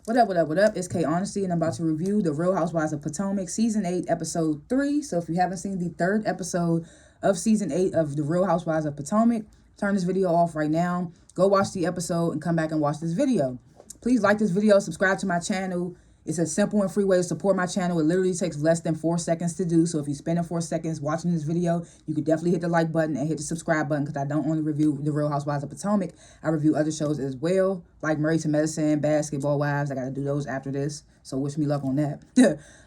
What up? It's K.Honesty, and I'm about to review the Real Housewives of Potomac, Season 8, Episode 3. So if you haven't seen the third episode of Season 8 of the Real Housewives of Potomac, turn this video off right now. Go watch the episode and come back and watch this video. Please like this video, subscribe to my channel. It's a simple and free way to support my channel. It literally takes less than 4 seconds to do. So if you spend 4 seconds watching this video, you could definitely hit the like button and hit the subscribe button, because I don't only review the Real Housewives of Potomac. I review other shows as well, like Married to Medicine, Basketball Wives. I got to do those after this. So wish me luck on that.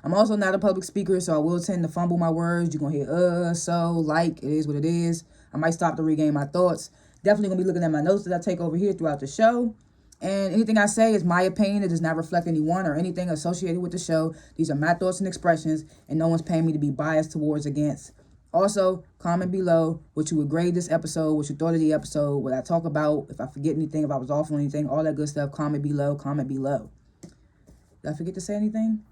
I'm also not a public speaker, so I will tend to fumble my words. You're going to hear, so, like, it is what it is. I might stop to regain my thoughts. Definitely going to be looking at my notes that I take over here throughout the show. And anything I say is my opinion. It does not reflect anyone or anything associated with the show. These are my thoughts and expressions, and no one's paying me to be biased towards against. Also, comment below what you would grade this episode, what you thought of the episode, what I talk about, if I forget anything, if I was off on anything, all that good stuff. Comment below. Did I forget to say anything?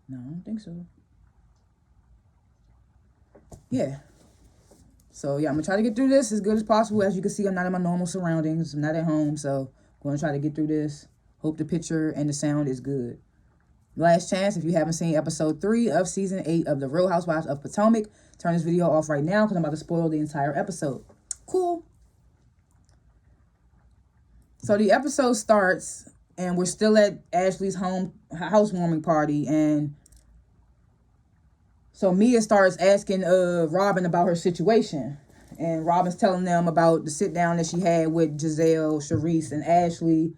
No, I don't think so. Yeah. So, yeah, I'm going to try to get through this as good as possible. As you can see, I'm not in my normal surroundings. I'm not at home, so I'm going to try to get through this. Hope the picture and the sound is good. Last chance, if you haven't seen episode 3 of season 8 of the Real Housewives of Potomac, turn this video off right now because I'm about to spoil the entire episode. Cool. So the episode starts, and we're still at Ashley's housewarming party, and so Mia starts asking Robin about her situation. And Robin's telling them about the sit down that she had with Giselle, Charisse, and Ashley.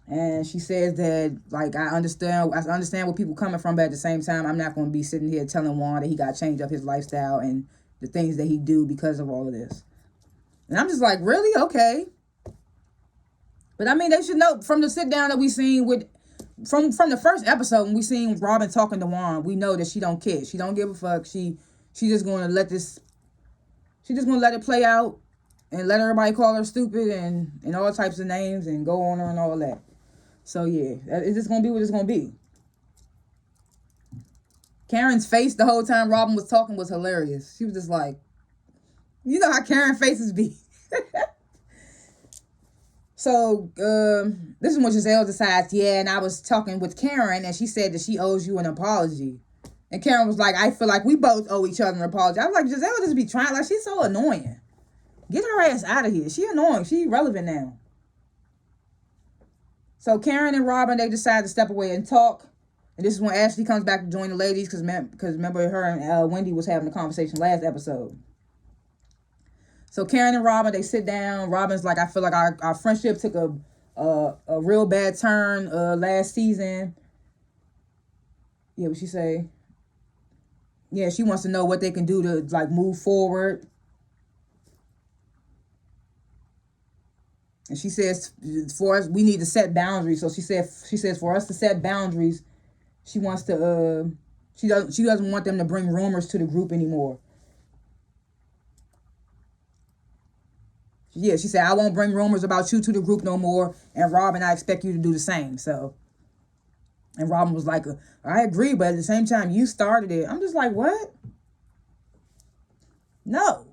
And she says that, like, I understand where people coming from, but at the same time, I'm not going to be sitting here telling Juan that he got to change up his lifestyle and the things that he do because of all of this. And I'm just like, really? Okay. But I mean, they should know from the sit down that we seen with from the first episode, when we seen Robin talking to Juan, we know that she don't care. She don't give a fuck. She just gonna let this. She just gonna let it play out and let everybody call her stupid and all types of names and go on her and all that. So yeah, it's just gonna be what it's gonna be. Karen's face the whole time Robin was talking was hilarious. She was just like, you know how Karen faces be. So, this is when Giselle decides, yeah, and I was talking with Karen, and she said that she owes you an apology. And Karen was like, I feel like we both owe each other an apology. I was like, Giselle just be trying, like, she's so annoying. Get her ass out of here. She annoying. She irrelevant now. So, Karen and Robin, they decide to step away and talk. And this is when Ashley comes back to join the ladies, because remember, her and Wendy was having a conversation last episode. So Karen and Robin, they sit down. Robin's like, I feel like our friendship took a real bad turn last season. Yeah, what she say? Yeah, she wants to know what they can do to, like, move forward. And she says, for us, we need to set boundaries. So she says for us to set boundaries, she wants to she doesn't want them to bring rumors to the group anymore. Yeah, she said, I won't bring rumors about you to the group no more. And Robin, I expect you to do the same. So, and Robin was like, I agree, but at the same time, you started it. I'm just like, what? No.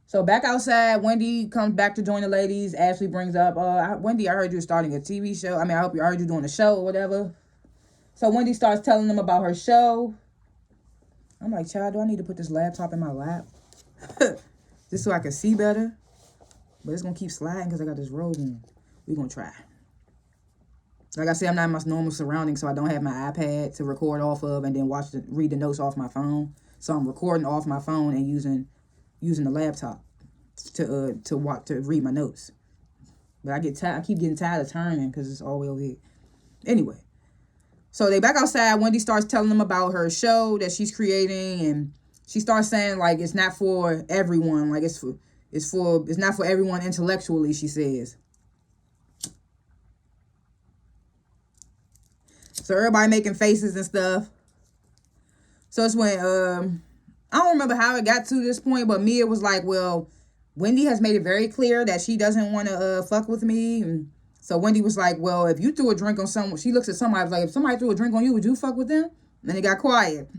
So back outside, Wendy comes back to join the ladies. Ashley brings up, Wendy, I heard you were starting a TV show. I heard you doing a show or whatever. So Wendy starts telling them about her show. I'm like, child, do I need to put this laptop in my lap? Just so I can see better? But it's going to keep sliding because I got this robe on. We're going to try. Like I said, I'm not in my normal surroundings, so I don't have my iPad to record off of and then read the notes off my phone. So I'm recording off my phone and using the laptop to read my notes. But I keep getting tired of turning because it's all the way over here. Anyway. So they back outside. Wendy starts telling them about her show that she's creating, and she starts saying, like, it's not for everyone. Like, it's not for everyone intellectually, she says. So everybody making faces and stuff. So it's when I don't remember how it got to this point, but Mia was like, well, Wendy has made it very clear that she doesn't want to fuck with me. And so Wendy was like, well, if you threw a drink on someone, she looks at somebody, was like, if somebody threw a drink on you, would you fuck with them? And then it got quiet.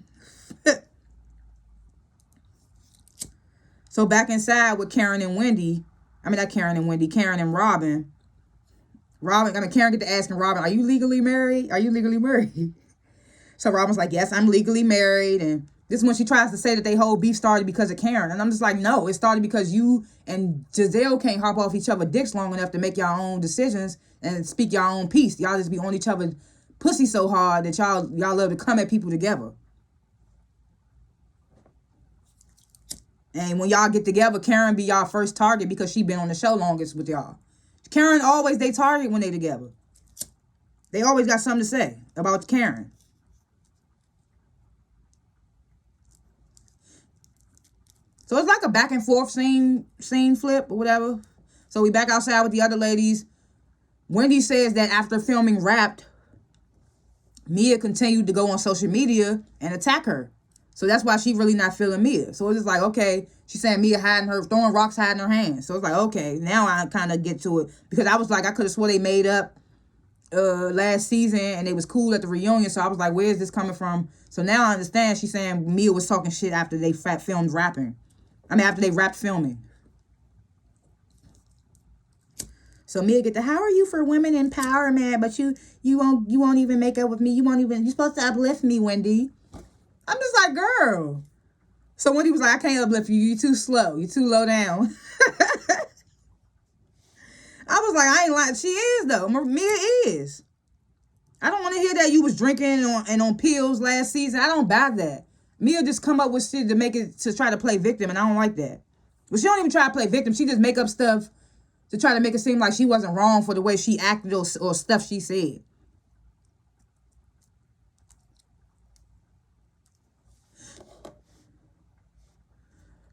So back inside with Karen and Wendy, I mean not Karen and Wendy, Karen and Robin. Karen get to asking Robin, are you legally married? Are you legally married? So Robin's like, yes, I'm legally married. And this is when she tries to say that they whole beef started because of Karen. And I'm just like, no, it started because you and Giselle can't hop off each other's dicks long enough to make your own decisions and speak your own piece. Y'all just be on each other's pussy so hard that y'all love to come at people together. And when y'all get together, Karen be y'all first target because she been on the show longest with y'all. Karen always they target when they together. They always got something to say about Karen. So it's like a back and forth scene flip or whatever. So we back outside with the other ladies. Wendy says that after filming Wrapped, Mia continued to go on social media and attack her. So that's why she really not feeling Mia. So it's just like, okay, she's saying Mia throwing rocks, hiding her hands. So it's like, okay, now I kind of get to it. Because I was like, I could have swore they made up last season and they was cool at the reunion. So I was like, where is this coming from? So now I understand she's saying Mia was talking shit after they filmed rapping. After they wrapped filming. So Mia get the, how are you for women empowerment? But you won't even make up with me. You're supposed to uplift me, Wendy. I'm just like, girl. So Wendy was like, I can't uplift you. You too slow. You too low down. I was like, I ain't lying. She is though. Mia is. I don't want to hear that you was drinking and on pills last season. I don't buy that. Mia just come up with shit to try to play victim, and I don't like that. But she don't even try to play victim. She just make up stuff to try to make it seem like she wasn't wrong for the way she acted or stuff she said.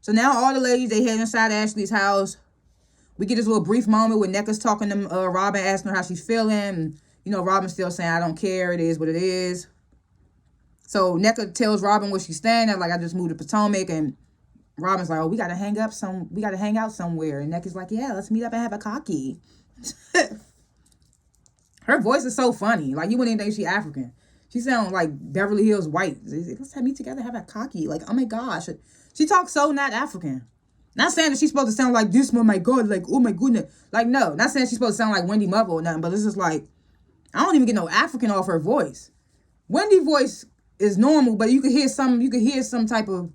So now all the ladies, they head inside Ashley's house. We get this little brief moment where Nneka's talking to Robin, asking her how she's feeling. And, Robin's still saying, I don't care. It is what it is. So Nneka tells Robin where she's staying at, like, I just moved to Potomac, and Robin's like, oh, we gotta hang out somewhere. And Nneka's like, yeah, let's meet up and have a cocky. Her voice is so funny. Like, you wouldn't even think she's African. She sounds like Beverly Hills white. Let's meet together, have a cocky. Like, oh my gosh. She talks so not African. Not saying that she's supposed to sound like this, oh my God, like, oh my goodness. Like, no, not saying she's supposed to sound like Wendy Mother or nothing, but it's just like, I don't even get no African off her voice. Wendy's voice is normal, but you could hear some type of,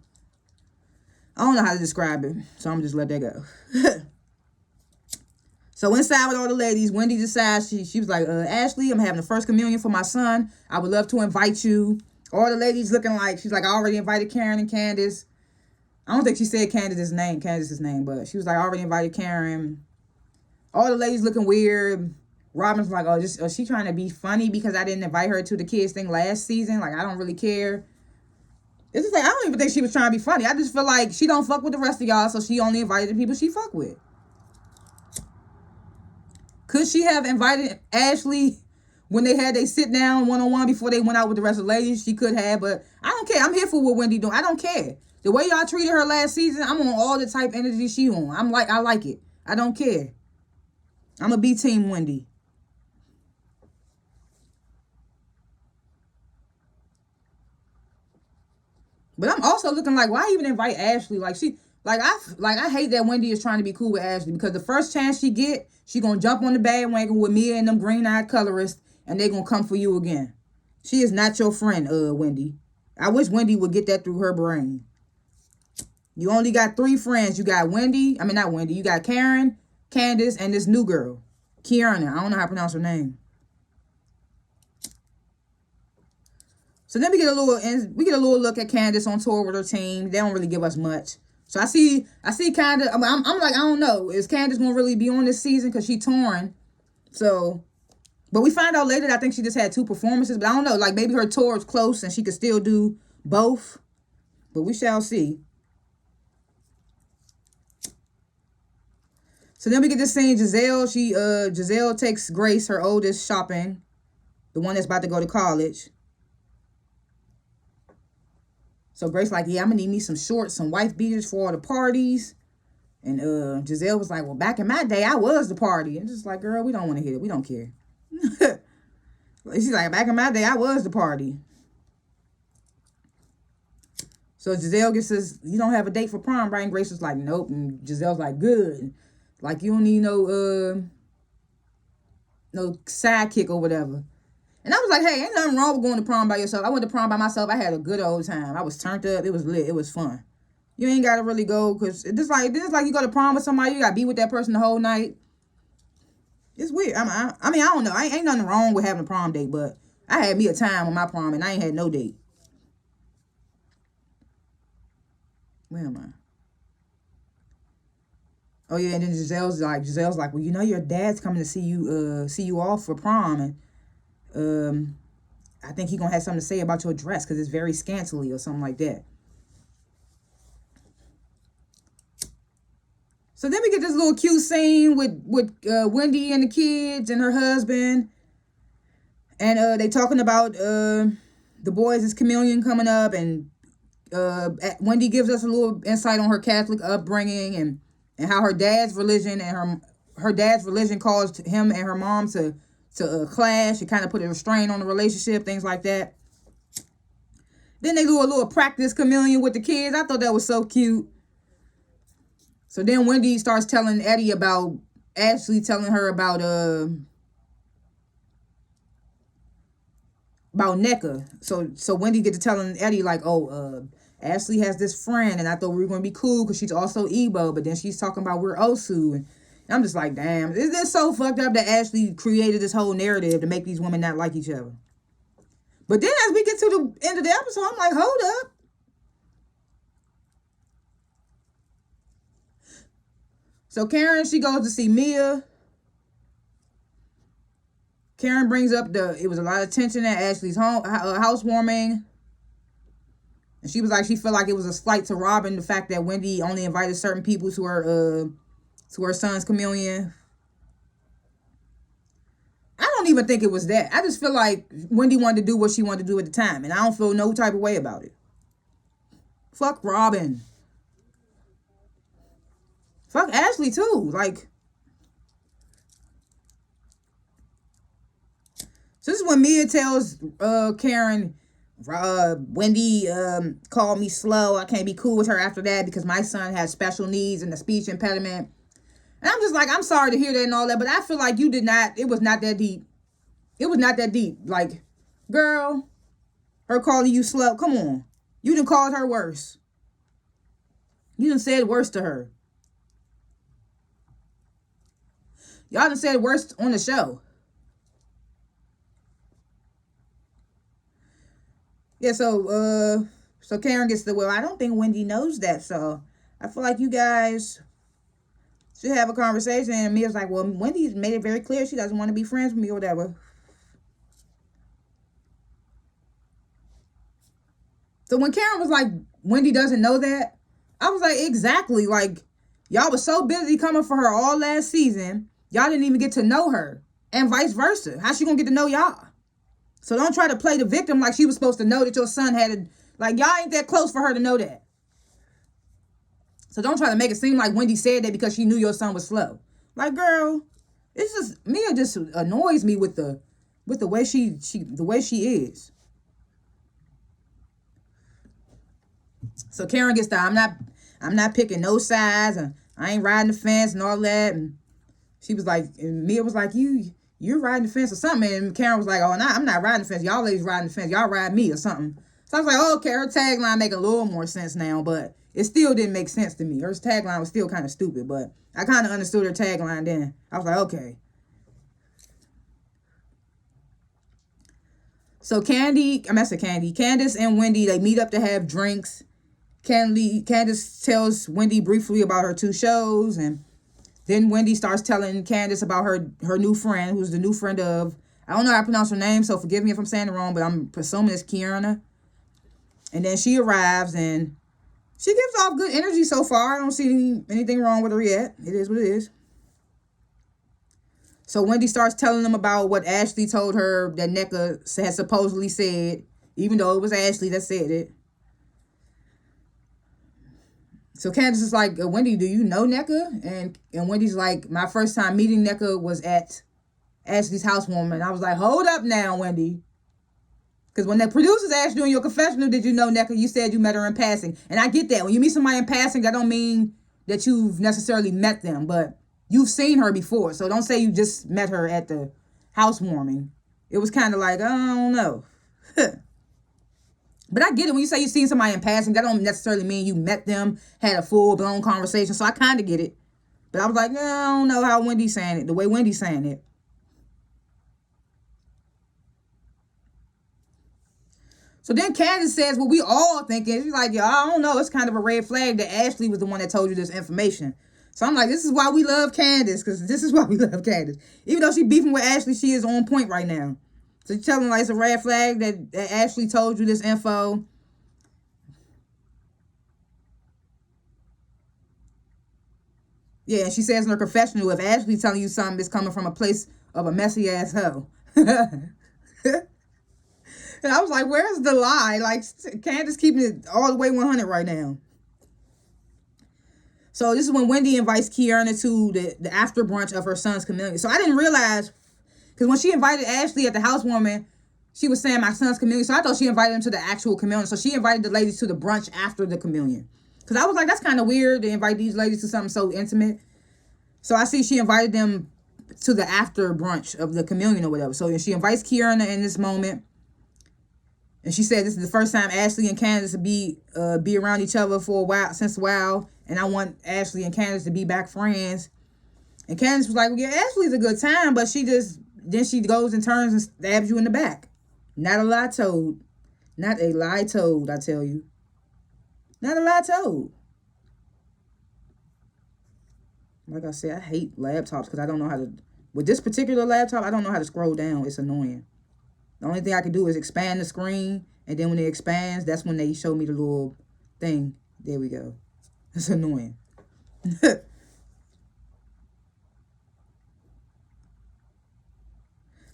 I don't know how to describe it, so I'm just let that go. So inside with all the ladies, Wendy decides, she was like, Ashley, I'm having the first communion for my son. I would love to invite you. All the ladies looking like, she's like, I already invited Karen and Candace. I don't think she said Candace's name, but she was like, I already invited Karen. All the ladies looking weird. Robin's like, is she trying to be funny because I didn't invite her to the kids thing last season? Like, I don't really care. It's just like, I don't even think she was trying to be funny. I just feel like she don't fuck with the rest of y'all, so she only invited the people she fuck with. Could she have invited Ashley when they had they sit down one-on-one before they went out with the rest of the ladies? She could have, but I don't care. I'm here for what Wendy doing. I don't care. The way y'all treated her last season, I'm on all the type energy she on. I like it. I don't care. I'm going to be Team Wendy. But I'm also looking like, why even invite Ashley? I hate that Wendy is trying to be cool with Ashley, because the first chance she get, she gonna jump on the bandwagon with Mia and them green-eyed colorists, and they gonna come for you again. She is not your friend, Wendy. I wish Wendy would get that through her brain. You only got 3 friends. You got not Wendy. You got Karen, Candace, and this new girl, Kiana. I don't know how to pronounce her name. So then we get a little look at Candace on tour with her team. They don't really give us much. So I see Candace. I'm like, I don't know. Is Candace gonna really be on this season? Because she torn. So, but we find out later that I think she just had 2 performances. But I don't know. Like, maybe her tour is close and she could still do both. But we shall see. So then we get this scene. Giselle takes Grace, her oldest, shopping. The one that's about to go to college. So Grace like, yeah, I'm going to need me some shorts, some wife beaters for all the parties. And Giselle was like, well, back in my day, I was the party. And just like, girl, we don't want to hear it. We don't care. She's like, back in my day, I was the party. So Giselle gets this, you don't have a date for prom, right? And Grace was like, nope. And Giselle's like, good. Like, you don't need no sidekick or whatever. And I was like, hey, ain't nothing wrong with going to prom by yourself. I went to prom by myself. I had a good old time. I was turned up. It was lit. It was fun. You ain't got to really go because this like you go to prom with somebody, you got to be with that person the whole night. It's weird. I mean, I don't know. Ain't nothing wrong with having a prom date, but I had me a time on my prom and I ain't had no date. Where am I? Oh yeah, and then Giselle's like, well, you know, your dad's coming to see you off for prom, and I think he gonna have something to say about your dress because it's very scantily or something like that. So then we get this little cute scene with Wendy and the kids and her husband, and they talking about the boys' communion coming up, and Wendy gives us a little insight on her Catholic upbringing and how her dad's religion and her dad's religion caused him and her mom to clash. It kind of put a restraint on the relationship, things like that. Then they do a little practice communion with the kids. I thought that was so cute. So then Wendy starts telling Eddie about Ashley telling her about NECA. So Wendy get to telling Eddie like, Ashley has this friend, and I thought we were going to be cool because she's also Igbo, but then she's talking about we're Osu, and I'm just like, damn, is this so fucked up that Ashley created this whole narrative to make these women not like each other? But then as we get to the end of the episode, I'm like, hold up. So Karen, she goes to see Mia. Karen brings up it was a lot of tension at Ashley's housewarming. And she was like, she felt like it was a slight to Robin, the fact that Wendy only invited certain people to her son's communion. I don't even think it was that. I just feel like Wendy wanted to do what she wanted to do at the time, and I don't feel no type of way about it. Fuck Robin. Fuck Ashley too. Like, so this is when Mia tells Karen, Wendy called me slow. I can't be cool with her after that because my son has special needs and a speech impediment. And I'm just like, I'm sorry to hear that and all that, but I feel like you did not, it was not that deep. It was not that deep. Like, girl, her calling you slow, come on. You done called her worse. You done said worse to her. Y'all done said worse on the show. Yeah, so Karen gets well, I don't think Wendy knows that, so I feel like you guys should have a conversation. And Mia's like, well, Wendy's made it very clear she doesn't want to be friends with me or whatever. So when Karen was like, Wendy doesn't know that, I was like, exactly. Like, y'all was so busy coming for her all last season, y'all didn't even get to know her. And vice versa. How's she gonna get to know y'all? So don't try to play the victim like she was supposed to know that your son had like, y'all ain't that close for her to know that. So don't try to make it seem like Wendy said that because she knew your son was slow. Like, girl, it's just, Mia just annoys me with the way the way she is. So Karen gets I'm not picking no sides, and I ain't riding the fence and all that. And she was like, and Mia was like, you're riding the fence or something. And Karen was like, oh, no, I'm not riding the fence. Y'all ladies riding the fence. Y'all ride me or something. So I was like, oh, okay, her tagline make a little more sense now, but it still didn't make sense to me. Her tagline was still kind of stupid, but I kind of understood her tagline then. I was like, okay. So Candace and Wendy, they meet up to have drinks. Candace tells Wendy briefly about her 2 shows, and then Wendy starts telling Candace about her new friend, who's the new friend of, I don't know how to pronounce her name, so forgive me if I'm saying it wrong, but I'm assuming it's Kiana. And then she arrives, and she gives off good energy so far. I don't see anything wrong with her yet. It is what it is. So Wendy starts telling them about what Ashley told her that NECA had supposedly said, even though it was Ashley that said it. So Candace is like, Wendy, do you know NECA? And Wendy's like, my first time meeting NECA was at Ashley's housewarming. And I was like, hold up now, Wendy. Because when the producers asked you in your confessional, did you know Nneka, you said you met her in passing. And I get that. When you meet somebody in passing, that don't mean that you've necessarily met them. But you've seen her before. So don't say you just met her at the housewarming. It was kind of like, I don't know. But I get it. When you say you've seen somebody in passing, that don't necessarily mean you met them, had a full-blown conversation. So I kind of get it. But I was like, no, I don't know how Wendy's saying it, the way Wendy's saying it. So then Candace says, well, we all thinking. She's like, I don't know. It's kind of a red flag that Ashley was the one that told you this information. So I'm like, this is why we love Candace. Because this is why we love Candace. Even though she beefing with Ashley, she is on point right now. So you're telling like it's a red flag that Ashley told you this info. Yeah, and she says in her confessional, if Ashley telling you something, it's coming from a place of a messy ass hoe. And I was like, where's the lie? Like, Candace keeping it all the way 100 right now. So this is when Wendy invites Kierna to the after brunch of her son's communion. So I didn't realize, because when she invited Ashley at the housewarming, she was saying my son's communion. So I thought she invited him to the actual communion. So she invited the ladies to the brunch after the communion. Because I was like, that's kind of weird to invite these ladies to something so intimate. So I see she invited them to the after brunch of the communion or whatever. So she invites Kierna in this moment. And she said this is the first time Ashley and Candace will be around each other for a while, since a while. And I want Ashley and Candace to be back friends. And Candace was like, well, yeah, Ashley's a good time, but then she goes and turns and stabs you in the back. Not a lie told. Not a lie told, I tell you. Not a lie told. Like I said, I hate laptops because I don't know how to... With this particular laptop, I don't know how to scroll down. It's annoying. The only thing I can do is expand the screen. And then when it expands, that's when they show me the little thing. There we go. It's annoying.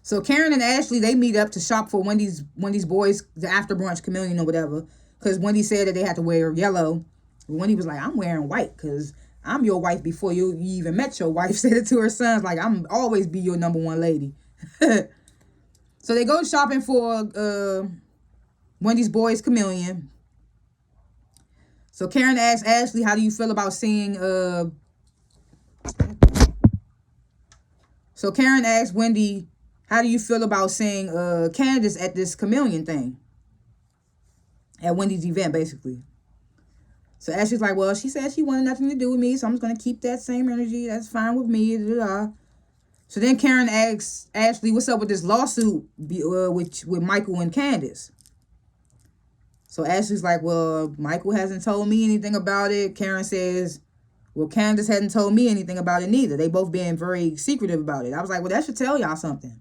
So Karen and Ashley, they meet up to shop for Wendy's boys, the after brunch communion or whatever. Because Wendy said that they had to wear yellow. Wendy was like, I'm wearing white because I'm your wife before you even met your wife. Said it to her sons, like, I'm always be your number one lady. So they go shopping for Wendy's boys' communion. So Karen asks Ashley, how do you feel about seeing... So Karen asks Wendy, how do you feel about seeing Candace at this communion thing? At Wendy's event, basically. So Ashley's like, well, she said she wanted nothing to do with me, so I'm just going to keep that same energy. That's fine with me. So then Karen asks Ashley, what's up with this lawsuit with Michael and Candace? So Ashley's like, well, Michael hasn't told me anything about it. Karen says, well, Candace hadn't told me anything about it neither. They both being very secretive about it. I was like, well, that should tell y'all something.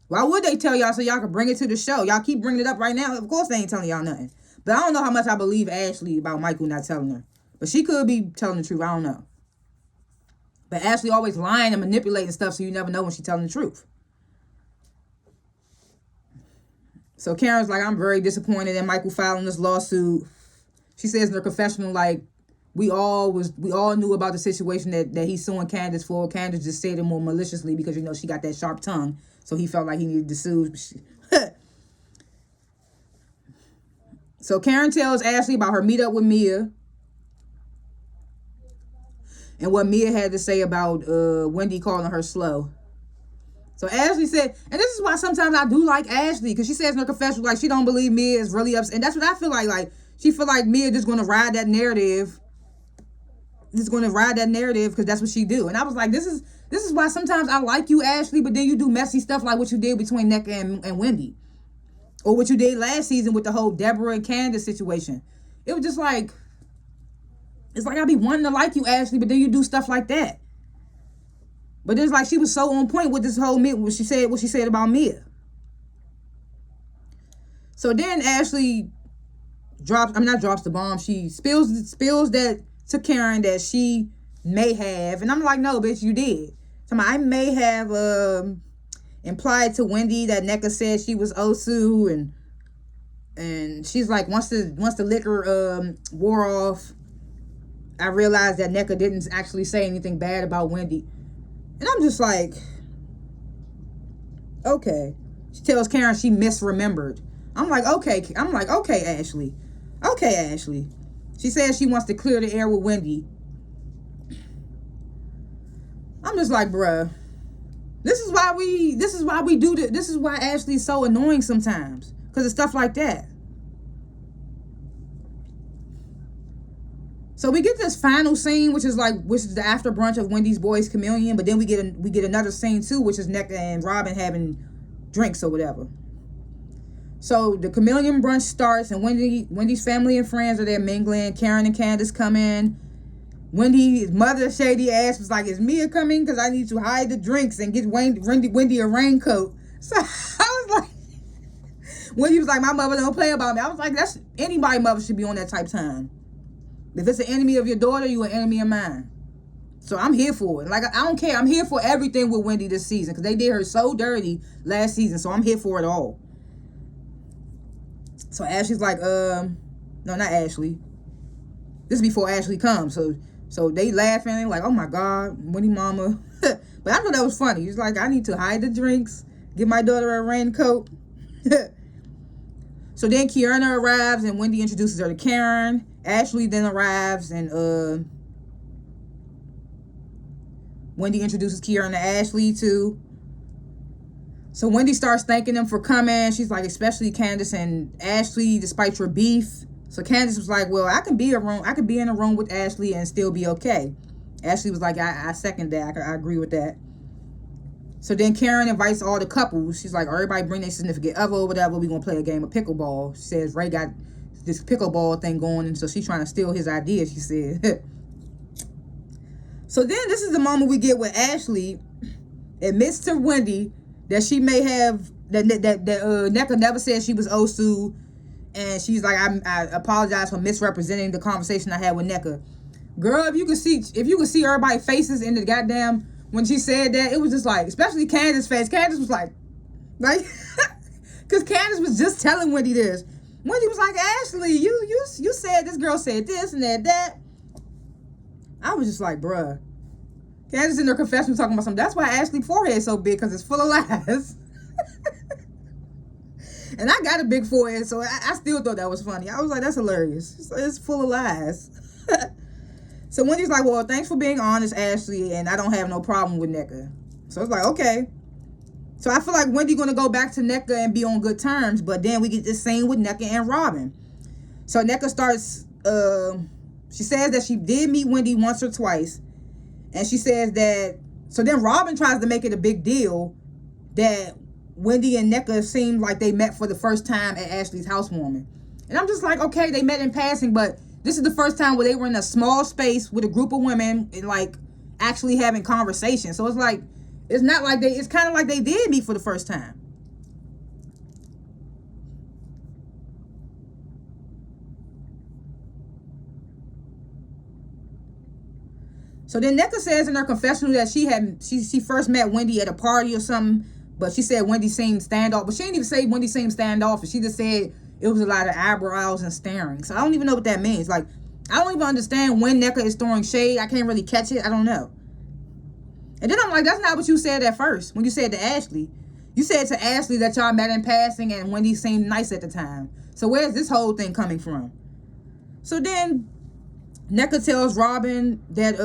Why would they tell y'all so y'all can bring it to the show? Y'all keep bringing it up right now. Of course they ain't telling y'all nothing. But I don't know how much I believe Ashley about Michael not telling her. But she could be telling the truth. I don't know. But Ashley always lying and manipulating stuff, so you never know when she's telling the truth. So Karen's like, I'm very disappointed in Michael filing this lawsuit. She says in her confessional, like, we all knew about the situation that he's suing Candace for. Candace just said it more maliciously because, she got that sharp tongue. So he felt like he needed to sue. So Karen tells Ashley about her meetup with Mia. And what Mia had to say about Wendy calling her slow. So Ashley said, and this is why sometimes I do like Ashley, because she says in her confession, like, she don't believe Mia is really upset. And that's what I feel like. Like, she feel like Mia just going to ride that narrative. Just going to ride that narrative because that's what she do. And I was like, this is why sometimes I like you, Ashley, but then you do messy stuff like what you did between Nneka and Wendy. Or what you did last season with the whole Deborah and Candace situation. It was just like... It's like I be wanting to like you, Ashley, but then you do stuff like that. But it's like she was so on point with this whole what she said about Mia. So then Ashley drops the bomb. She spills that to Karen that she may have, and I'm like, no, bitch, you did. So I may have implied to Wendy that Nneka said she was Osu, and she's like, once the liquor wore off, I realized that Nneka didn't actually say anything bad about Wendy. And I'm just like, okay. She tells Karen she misremembered. I'm like, okay, Ashley. Okay, Ashley. She says she wants to clear the air with Wendy. I'm just like, bruh. This is why we do this. This is why Ashley's so annoying sometimes. Because of stuff like that. So we get this final scene, which is the after brunch of Wendy's boys' communion, but then we get another scene too, which is Nneka and Robin having drinks or whatever. So the communion brunch starts, and Wendy's family and friends are there mingling. Karen and Candace come in. Wendy's mother, shady ass, was like, "Is Mia coming? Because I need to hide the drinks and get Wendy a raincoat." So I was like, Wendy was like, "My mother don't play about me." I was like, that's anybody's mother should be on that type time. If it's an enemy of your daughter, you an enemy of mine. So I'm here for it. Like, I don't care. I'm here for everything with Wendy this season because they did her so dirty last season. So I'm here for it all. So Ashley's like, no, not Ashley. This is before Ashley comes. So they laughing. They're like, oh my God, Wendy mama. But I thought that was funny. He's like, I need to hide the drinks, give my daughter a raincoat. So then Kierna arrives and Wendy introduces her to Karen. Ashley then arrives and Wendy introduces Kierna to Ashley too. So Wendy starts thanking them for coming. She's like, especially Candace and Ashley, despite your beef. So Candace was like, well, I could be in a room with Ashley and still be okay. Ashley was like, I second that. I agree with that. So then Karen invites all the couples. She's like, everybody bring their significant other or whatever. We're going to play a game of pickleball. She says Ray got this pickleball thing going, and so she's trying to steal his idea, she said. So then this is the moment we get where Ashley admits to Wendy that she may have, that Nneka never said she was Osu, and she's like, I apologize for misrepresenting the conversation I had with Nneka. Girl, if you could see everybody's faces in the goddamn, when she said that, it was just like, especially Candace's face. Candace was like, because Candace was just telling Wendy this. Wendy was like, Ashley, you said this girl said this and that. I was just like, bruh. Candace in her confession was talking about something. That's why Ashley's forehead is so big, because it's full of lies. And I got a big forehead, so I still thought that was funny. I was like, that's hilarious. It's full of lies. So Wendy's like, well, thanks for being honest, Ashley, and I don't have no problem with Nneka. So it's like, okay. So I feel like Wendy gonna go back to Nneka and be on good terms, but then we get this scene with Nneka and Robin. So Nneka starts, she says that she did meet Wendy once or twice, and she says that, so then Robin tries to make it a big deal that Wendy and Nneka seemed like they met for the first time at Ashley's housewarming. And I'm just like, okay, they met in passing, but this is the first time where they were in a small space with a group of women and like actually having conversations. So it's like, it's not like it's kind of like they did meet for the first time. So then Nneka says in her confessional that she first met Wendy at a party or something, but she said Wendy seemed standoff. But she didn't even say Wendy seemed standoff. She just said it was a lot of eyebrows and staring. So I don't even know what that means. Like, I don't even understand when Nneka is throwing shade. I can't really catch it. I don't know. And then I'm like, that's not what you said at first when you said to Ashley. You said to Ashley that y'all met in passing and Wendy seemed nice at the time. So where's this whole thing coming from? So then Nneka tells Robin that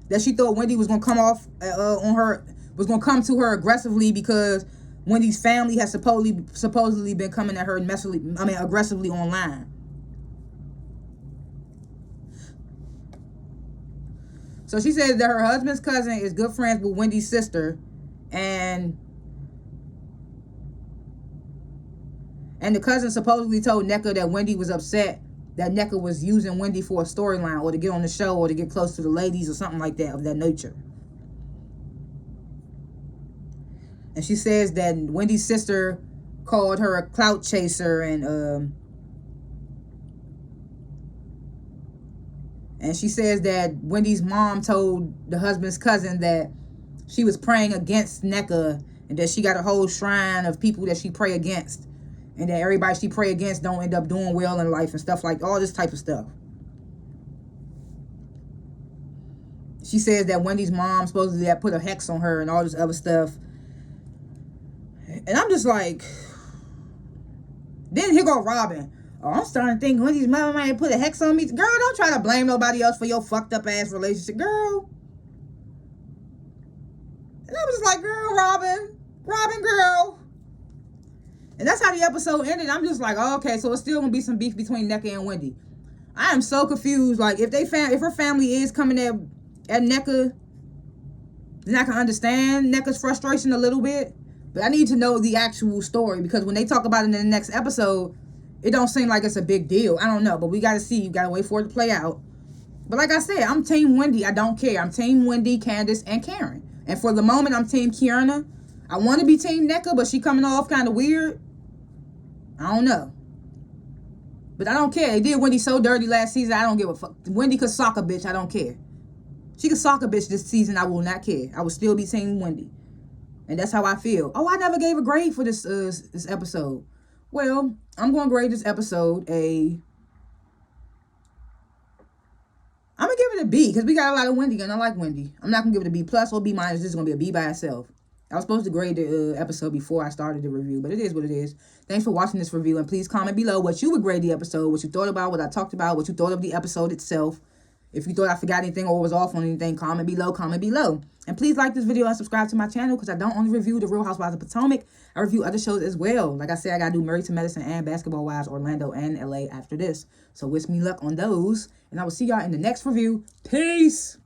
that she thought Wendy was gonna come off was gonna come to her aggressively because Wendy's family has supposedly been coming at her aggressively online. So she says that her husband's cousin is good friends with Wendy's sister, and the cousin supposedly told Nneka that Wendy was upset that Nneka was using Wendy for a storyline or to get on the show or to get close to the ladies or something like that of that nature. And she says that Wendy's sister called her a clout chaser, and she says that Wendy's mom told the husband's cousin that she was praying against Nneka and that she got a whole shrine of people that she pray against, and that everybody she pray against don't end up doing well in life and stuff, like all this type of stuff. She says that Wendy's mom supposedly had put a hex on her and all this other stuff. And I'm just like, then here go Robin. Oh, I'm starting to think Wendy's mother might put a hex on me. Girl, don't try to blame nobody else for your fucked up ass relationship, girl. And I was just like, girl, Robin, girl. And that's how the episode ended. I'm just like, oh, okay, so it's still gonna be some beef between NECA and Wendy. I am so confused. Like, if her family is coming at NECA, then I can understand NECA's frustration a little bit. But I need to know the actual story, because when they talk about it in the next episode, it don't seem like it's a big deal. I don't know, but we gotta see. You gotta wait for it to play out. But like I said, I'm Team Wendy. I don't care. I'm Team Wendy, Candace, and Karen. And for the moment, I'm Team Kiana. I want to be Team NECA, but she coming off kind of weird. I don't know. But I don't care. They did Wendy so dirty last season. I don't give a fuck. Wendy could sock a bitch. I don't care. She could sock a bitch this season. I will not care. I will still be Team Wendy. And that's how I feel. Oh, I never gave a grade for this episode. Well, I'm going to grade this episode I'm going to give it a B, because we got a lot of Wendy, and I like Wendy. I'm not going to give it a B plus or B minus. This is going to be a B by itself. I was supposed to grade the episode before I started the review, but it is what it is. Thanks for watching this review, and please comment below what you would grade the episode, what you thought about, what I talked about, what you thought of the episode itself. If you thought I forgot anything or was off on anything, comment below. And please like this video and subscribe to my channel, because I don't only review The Real Housewives of Potomac. I review other shows as well. Like I said, I got to do Married to Medicine and Basketball Wives Orlando and LA after this. So wish me luck on those. And I will see y'all in the next review. Peace.